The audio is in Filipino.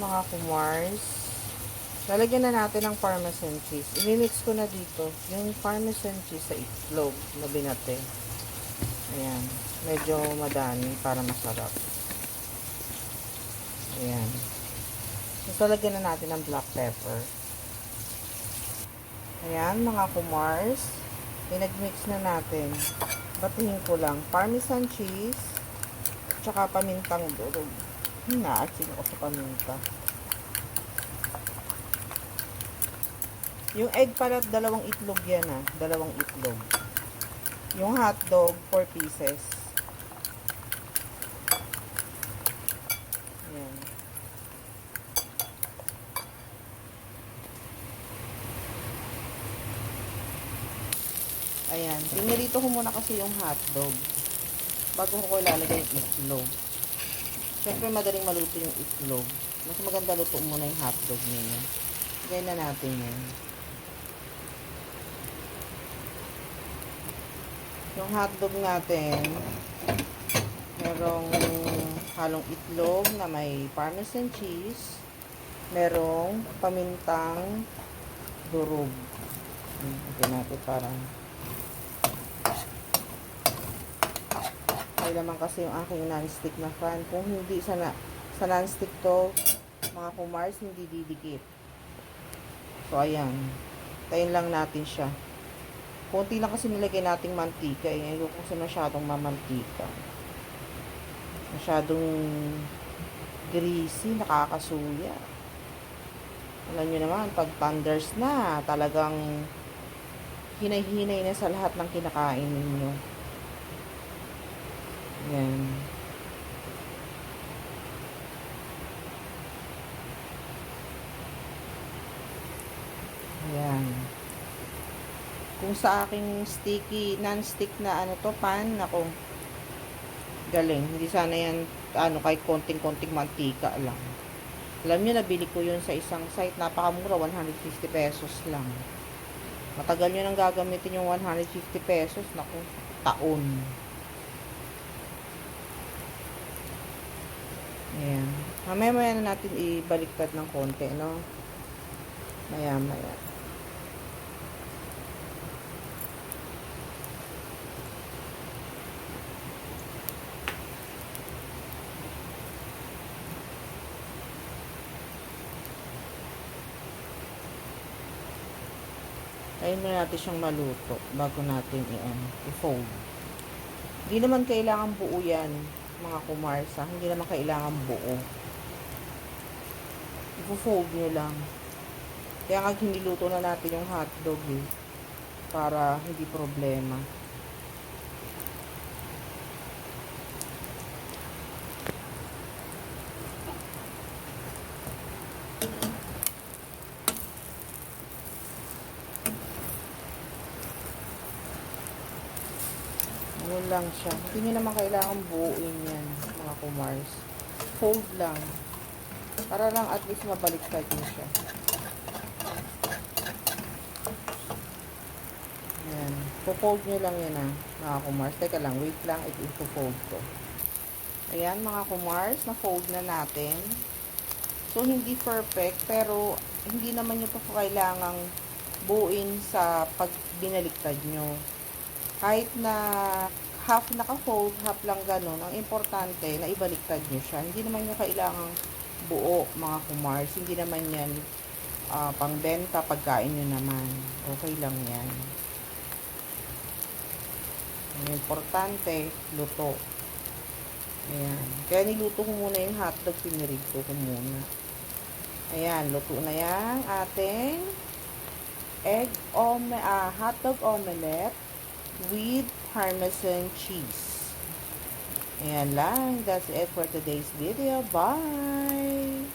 mga kumars, lalagyan na natin ng parmesan cheese. I-mix ko na dito yung parmesan cheese sa itlog na binate. Ayan. Medyo madami para masarap. Ayan. Tapos lalagyan na natin ng black pepper. Ayan, mga kumars. Pinag-mix na natin. Batihin ko lang. Parmesan cheese. Tsaka pamintang durog. Naasin ako sa paminta. Yung egg pala, dalawang itlog yan ah. Dalawang itlog. Yung hotdog, 4 pieces. Ayan. Ayan. Pinirito ko muna kasi yung hotdog. Bago ko ilalagay yung itlog. Siyempre, madaling maluto yung itlog. Mas maganda luto muna yung hotdog niya. Lagay na natin yan. Yung hotdog natin, merong halong itlog na may parmesan cheese. Merong pamintang durog. Lagyan natin parang ay naman kasi yung aking non-stick na fan. Kung hindi sa non-stick to, mga kumars, hindi didikit. So, ayan. Tayin lang natin siya. Konti lang kasi nilagay nating mantika. Ayoko kasi masyadong mamantika. Masyadong greasy, nakakasuya. Alam nyo naman, pag thunders na, talagang hinay-hinay na sa lahat ng kinakain ninyo. Yan. Ayan. Kung sa aking sticky, non-stick na ano to, pan, ako, galing. Hindi sana yan, kahit konting-konting mantika lang. Alam nyo, nabili ko yun sa isang site, napakamura, 150 pesos lang. Matagal nyo nang gagamitin yung 150 pesos, naku, taon. Ayan. Mamaya-maya na natin ibaliktad ng konti, no? Maya-maya. Tayin na natin siyang maluto bago natin i-fold. Hindi naman kailangan buo yan, mga kumarsa. Hindi naman kailangan buo. I-fold nyo lang. Kaya nga hiniluto na natin yung hotdog para hindi problema. Ano lang siya. Hindi nyo naman kailangan buuin yan, mga kumars. Fold lang. Para lang at least mabaliktad nyo siya. Ayan. Po-fold nyo lang yan mga kumars. Teka lang, wait lang. I-fold ko. Ayan, mga kumars. Na-fold na natin. So, hindi perfect. Pero, hindi naman nyo pa kailangang buuin sa pag binaliktad nyo. Kahit na half naka-fold, half lang ganun, ang importante na ibaliktad nyo siya. Hindi naman nyo kailangang buo, mga kumars. Hindi naman yan pangbenta, pagkain nyo naman. Okay lang yan. Ang importante, luto. Ayan. Kaya niluto ko muna yung hotdog, pinirito ko muna. Ayan, luto na yan ating hotdog omelette with parmesan cheese. Ayan lang. That's it for today's video. Bye!